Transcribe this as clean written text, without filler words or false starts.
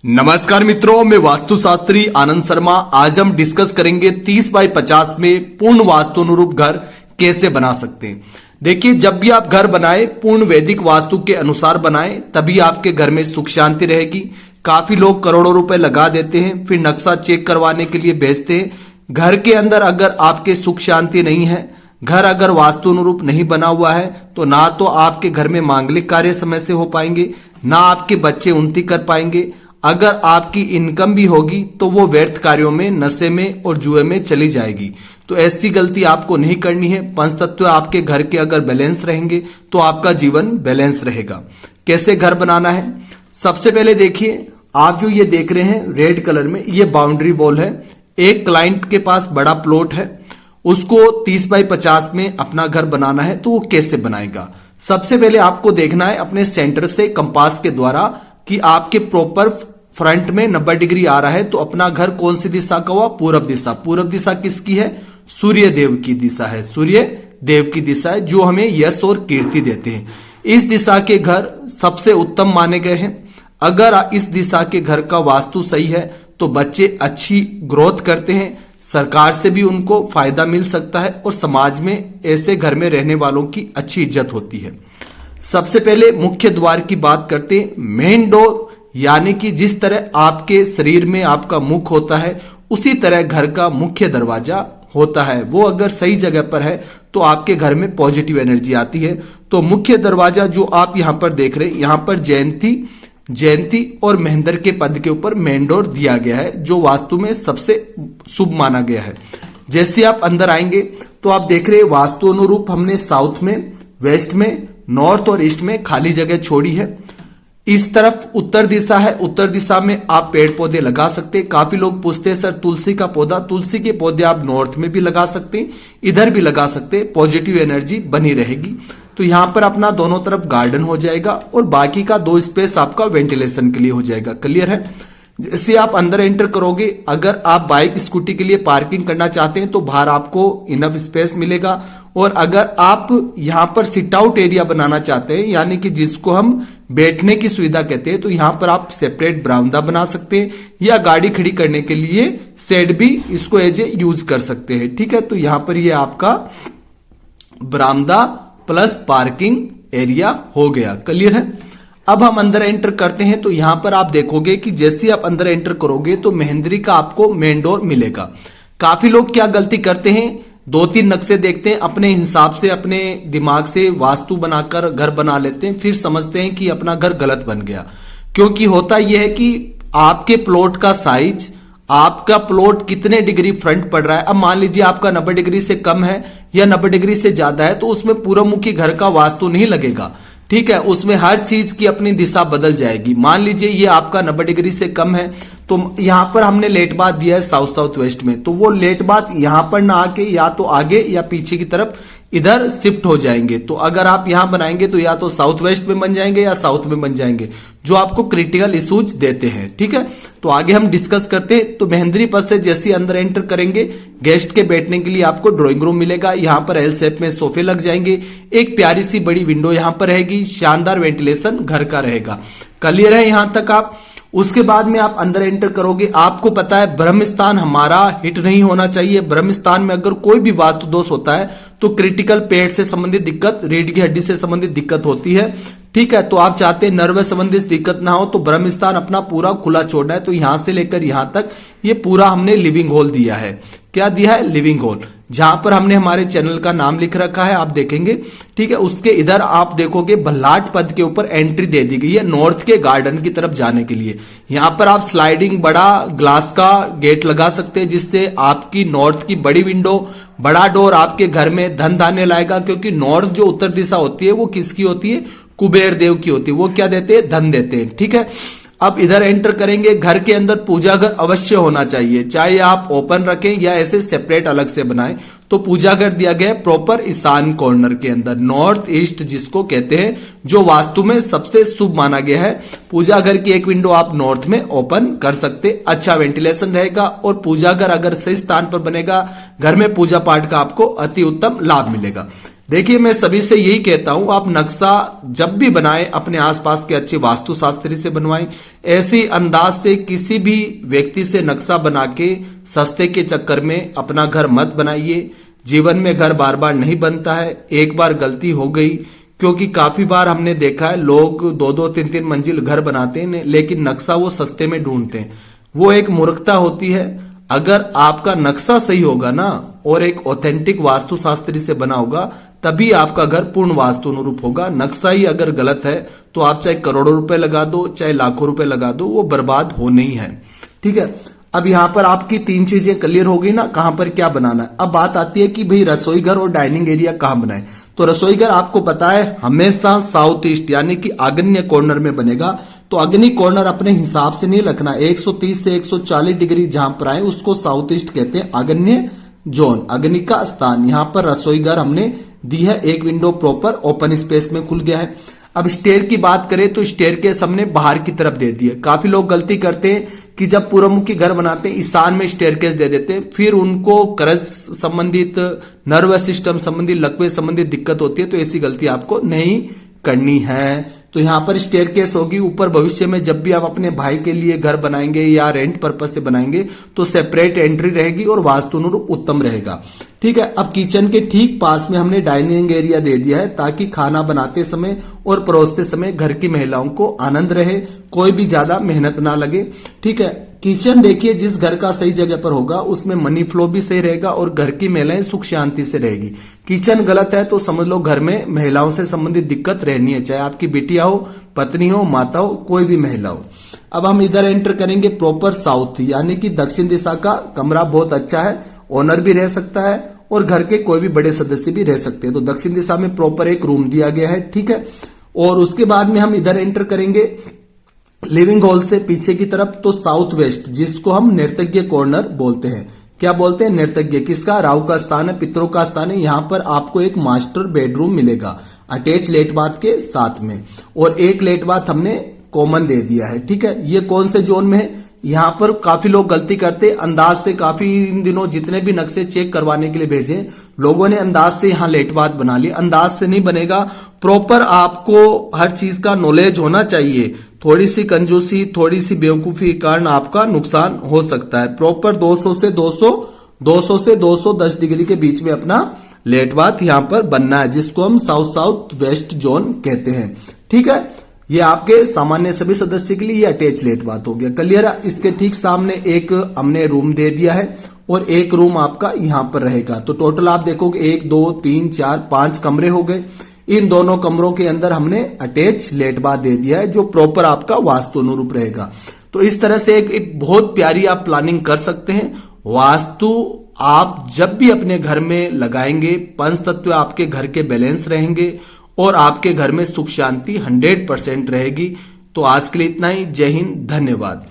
नमस्कार मित्रों, मैं वास्तुशास्त्री आनंद शर्मा। आज हम डिस्कस करेंगे 30 बाई 50 में पूर्ण वास्तु अनुरूप घर कैसे बना सकते हैं। देखिए, जब भी आप घर बनाएं पूर्ण वैदिक वास्तु के अनुसार बनाएं, तभी आपके घर में सुख शांति रहेगी। काफी लोग करोड़ों रुपए लगा देते हैं, फिर नक्शा चेक करवाने के लिए भेजते हैं। घर के अंदर अगर आपके सुख शांति नहीं है, घर अगर वास्तु अनुरूप नहीं बना हुआ है, तो ना तो आपके घर में मांगलिक कार्य समय से हो पाएंगे, ना आपके बच्चे उन्नति कर पाएंगे। अगर आपकी इनकम भी होगी तो वो व्यर्थ कार्यों में, नशे में और जुए में चली जाएगी। तो ऐसी गलती आपको नहीं करनी है। पंच तत्व आपके घर के अगर बैलेंस रहेंगे तो आपका जीवन बैलेंस रहेगा। कैसे घर बनाना है? सबसे पहले देखिए, आप जो ये देख रहे हैं रेड कलर में, ये बाउंड्री वॉल है। एक क्लाइंट के पास बड़ा प्लॉट है, उसको 30 बाई 50 में अपना घर बनाना है, तो वो कैसे बनाएगा? सबसे पहले आपको देखना है अपने सेंटर से कंपास के द्वारा कि आपके प्रॉपर फ्रंट में 90 डिग्री आ रहा है, तो अपना घर कौन सी दिशा का हुआ? पूरब दिशा। पूरब दिशा किसकी है? सूर्य देव की दिशा है। सूर्य देव की दिशा है जो हमें यश और कीर्ति देते हैं। इस दिशा के घर सबसे उत्तम माने गए हैं। अगर इस दिशा के घर का वास्तु सही है तो बच्चे अच्छी ग्रोथ करते हैं, सरकार से भी उनको फायदा मिल सकता है और समाज में ऐसे घर में रहने वालों की अच्छी इज्जत होती है। सबसे पहले मुख्य द्वार की बात करते हैं। मेन डोर, यानी कि जिस तरह आपके शरीर में आपका मुख होता है उसी तरह घर का मुख्य दरवाजा होता है। वो अगर सही जगह पर है तो आपके घर में पॉजिटिव एनर्जी आती है। तो मुख्य दरवाजा जो आप यहां पर देख रहे हैं, यहां पर जयंती और महेंद्र के पद के ऊपर मेन डोर दिया गया है, जो वास्तु में सबसे शुभ माना गया है। जैसे आप अंदर आएंगे तो आप देख रहे हैं वास्तु अनुरूप हमने साउथ में, वेस्ट में, नॉर्थ और ईस्ट में खाली जगह छोड़ी है। इस तरफ उत्तर दिशा है। उत्तर दिशा में आप पेड़ पौधे लगा सकते हैं। काफी लोग पूछते हैं सर तुलसी का पौधा, तुलसी के पौधे आप नॉर्थ में भी लगा सकते हैं, इधर भी लगा सकते हैं, पॉजिटिव एनर्जी बनी रहेगी। तो यहां पर अपना दोनों तरफ गार्डन हो जाएगा और बाकी का 2 स्पेस आपका वेंटिलेशन के लिए हो जाएगा। क्लियर है? जैसे आप अंदर एंटर करोगे, अगर आप बाइक स्कूटी के लिए पार्किंग करना चाहते हैं तो बाहर आपको इनफ स्पेस मिलेगा। और अगर आप यहां पर सिट आउट एरिया बनाना चाहते हैं, यानी कि जिसको हम बैठने की सुविधा कहते हैं, तो यहां पर आप सेपरेट बरामदा बना सकते हैं या गाड़ी खड़ी करने के लिए शेड भी इसको एज ए यूज कर सकते हैं। ठीक है, तो यहां पर ये आपका बरामदा प्लस पार्किंग एरिया हो गया। क्लियर है? अब हम अंदर एंटर करते हैं तो यहां पर आप देखोगे कि जैसे आप अंदर एंटर करोगे तो महेंद्री का आपको मेन डोर मिलेगा। काफी लोग क्या गलती करते हैं, 2-3 नक्शे देखते हैं, अपने हिसाब से अपने दिमाग से वास्तु बनाकर घर बना लेते हैं, फिर समझते हैं कि अपना घर गलत बन गया। क्योंकि होता यह है कि आपके प्लॉट का साइज, आपका प्लॉट कितने डिग्री फ्रंट पड़ रहा है। अब मान लीजिए आपका 90 डिग्री से कम है या 90 डिग्री से ज्यादा है, तो उसमें पूर्वमुखी घर का वास्तु नहीं लगेगा। ठीक है, उसमें हर चीज की अपनी दिशा बदल जाएगी। मान लीजिए ये आपका 90 डिग्री से कम है, तो यहां पर हमने लेट बात दिया है साउथ साउथ वेस्ट में, तो वो लेट बात यहां पर ना आके या तो आगे या पीछे की तरफ इधर शिफ्ट हो जाएंगे। तो अगर आप यहां बनाएंगे तो या तो साउथ वेस्ट में बन जाएंगे या साउथ में बन जाएंगे, जो आपको क्रिटिकल इश्यूज देते हैं। ठीक है, तो आगे हम डिस्कस करते हैं। तो महेंद्री पथ से जैसे अंदर एंटर करेंगे, गेस्ट के बैठने के लिए आपको ड्राइंग रूम मिलेगा। यहां पर एल शेप में सोफे लग जाएंगे, एक प्यारी सी बड़ी विंडो यहां पर रहेगी, शानदार वेंटिलेशन घर का रहेगा। क्लियर है यहां तक आप? उसके बाद में आप अंदर एंटर करोगे, आपको पता है ब्रह्म स्थान हमारा हिट नहीं होना चाहिए। ब्रह्म स्थान में अगर कोई भी वास्तु दोष होता है तो क्रिटिकल पेट से संबंधित दिक्कत, रीढ़ की हड्डी से संबंधित दिक्कत होती है। ठीक है, तो आप चाहते हैं नर्वस संबंधित दिक्कत ना हो तो ब्रह्म स्थान अपना पूरा खुला छोड़ना है। तो यहां से लेकर यहां तक ये पूरा हमने लिविंग हॉल दिया है। क्या दिया है? लिविंग हॉल, जहां पर हमने हमारे चैनल का नाम लिख रखा है, आप देखेंगे। ठीक है, उसके इधर आप देखोगे भल्लाट पद के ऊपर एंट्री दे दी गई है नॉर्थ के गार्डन की तरफ जाने के लिए। यहां पर आप स्लाइडिंग बड़ा ग्लास का गेट लगा सकते हैं, जिससे आपकी नॉर्थ की बड़ी विंडो, बड़ा डोर आपके घर में धन धान्य लाएगा। क्योंकि नॉर्थ जो उत्तर दिशा होती है वो किसकी होती है? कुबेर देव की होती है। वो क्या देते हैं? धन देते हैं। ठीक है, अब इधर एंटर करेंगे। घर के अंदर पूजा घर अवश्य होना चाहिए, चाहे आप ओपन रखें या ऐसे सेपरेट अलग से बनाएं। तो पूजा घर दिया गया है प्रॉपर ईशान कॉर्नर के अंदर, नॉर्थ ईस्ट जिसको कहते हैं, जो वास्तु में सबसे शुभ माना गया है। पूजा घर की एक विंडो आप नॉर्थ में ओपन कर सकते, अच्छा वेंटिलेशन रहेगा। और पूजा घर अगर सही स्थान पर बनेगा, घर में पूजा पाठ का आपको अति उत्तम लाभ मिलेगा। देखिए मैं सभी से यही कहता हूं, आप नक्शा जब भी बनाएं अपने आसपास के अच्छे वास्तुशास्त्री से बनवाएं। ऐसे अंदाज से किसी भी व्यक्ति से नक्शा बना के सस्ते के चक्कर में अपना घर मत बनाइए। जीवन में घर बार बार नहीं बनता है, एक बार गलती हो गई, क्योंकि काफी बार हमने देखा है लोग 2-2, 3-3 मंजिल घर बनाते हैं लेकिन नक्शा वो सस्ते में ढूंढते हैं। वो एक मूर्खता होती है। अगर आपका नक्शा सही होगा ना और एक ऑथेंटिक वास्तुशास्त्री से बना होगा तभी आपका घर पूर्ण वास्तु अनुरूप होगा। नक्शा ही अगर गलत है तो आप चाहे करोड़ों रुपए लगा दो चाहे लाखों रुपए लगा दो, वो बर्बाद होने ही है। ठीक है, अब यहां पर आपकी 3 चीजें क्लियर हो गई ना, कहां पर क्या बनाना है। अब बात आती है कि भाई रसोई घर और डाइनिंग एरिया कहां बनाए। तो रसोई घर आपको पता है हमेशा साउथ ईस्ट यानी कि आग्नेय कॉर्नर में बनेगा। तो अग्नि कॉर्नर अपने हिसाब से नहीं रखना, 130 से 140 डिग्री जहां पर आए उसको साउथ ईस्ट कहते हैं, आग्नेय जोन, अग्नि का स्थान। यहां पर रसोई घर हमने दी है, एक विंडो प्रॉपर ओपन स्पेस में खुल गया है। अब स्टेयर की बात करें तो स्टेयर के हमने बाहर की तरफ दे दी है। काफी लोग गलती करते हैं कि जब पूर्वमुखी घर बनाते हैं ईशान में स्टेयरकेस दे देते हैं, फिर उनको करज संबंधित, नर्वस सिस्टम संबंधित, लकवे संबंधित दिक्कत होती है। तो ऐसी गलती आपको नहीं करनी है। तो यहां पर स्टेयरकेस होगी ऊपर। भविष्य में जब भी आप अपने भाई के लिए घर बनाएंगे या रेंट पर्पज से बनाएंगे तो सेपरेट एंट्री रहेगी और वास्तु अनुरूप उत्तम रहेगा। ठीक है, अब किचन के ठीक पास में हमने डाइनिंग एरिया दे दिया है ताकि खाना बनाते समय और परोसते समय घर की महिलाओं को आनंद रहे, कोई भी ज्यादा मेहनत ना लगे। ठीक है, किचन देखिए जिस घर का सही जगह पर होगा उसमें मनी फ्लो भी सही रहेगा और घर की महिलाएं सुख शांति से रहेगी। किचन गलत है तो समझ लो घर में महिलाओं से संबंधित दिक्कत रहनी है, चाहे आपकी बेटियां हो, पत्नी हो, माता हो, कोई भी महिला हो। अब हम इधर एंटर करेंगे प्रॉपर साउथ यानी कि दक्षिण दिशा का कमरा बहुत अच्छा है, ओनर भी रह सकता है और घर के कोई भी बड़े सदस्य भी रह सकते हैं। तो दक्षिण दिशा में प्रॉपर एक रूम दिया गया है। ठीक है, और उसके बाद में हम इधर एंटर करेंगे लिविंग हॉल से पीछे की तरफ, तो साउथ वेस्ट जिसको हम नर्तज्ञ कॉर्नर बोलते हैं। क्या बोलते हैं? नर्तज्ञ। किसका? राहु का स्थान है, पितरों का स्थान है। यहां पर आपको एक मास्टर बेडरूम मिलेगा अटैच लेट बाथ के साथ में, और एक लेट बाथ हमने कॉमन दे दिया है। ठीक है, ये कौन से जोन में है? यहां पर काफी लोग गलती करते, अंदाज से काफी इन दिनों जितने भी नक्शे चेक करवाने के लिए भेजे लोगों ने अंदाज से यहां लेट बाथ बना लिया। अंदाज से नहीं बनेगा, प्रॉपर आपको हर चीज का नॉलेज होना चाहिए। थोड़ी सी कंजूसी, थोड़ी सी बेवकूफी के कारण आपका नुकसान हो सकता है। प्रॉपर 200 से 210 डिग्री के बीच में अपना लेट बाथ यहां पर बनना है, जिसको हम साउथ वेस्ट जोन कहते हैं। ठीक है, ये आपके सामान्य सभी सदस्य के लिए ये अटैच लेट बाथ हो गया। क्लियर है? इसके ठीक सामने एक हमने रूम दे दिया है और एक रूम आपका यहां पर रहेगा। तो टोटल आप देखोगे 1 2 3 4 5 कमरे हो गए। इन दोनों कमरों के अंदर हमने अटैच लेट बाथ दे दिया है जो प्रॉपर आपका वास्तु अनुरूप रहेगा। तो इस तरह से एक बहुत प्यारी आप प्लानिंग कर सकते हैं। वास्तु आप जब भी अपने घर में लगाएंगे, पंच तत्व आपके घर के बैलेंस रहेंगे और आपके घर में सुख शांति 100% रहेगी। तो आज के लिए इतना ही। जय हिंद, धन्यवाद।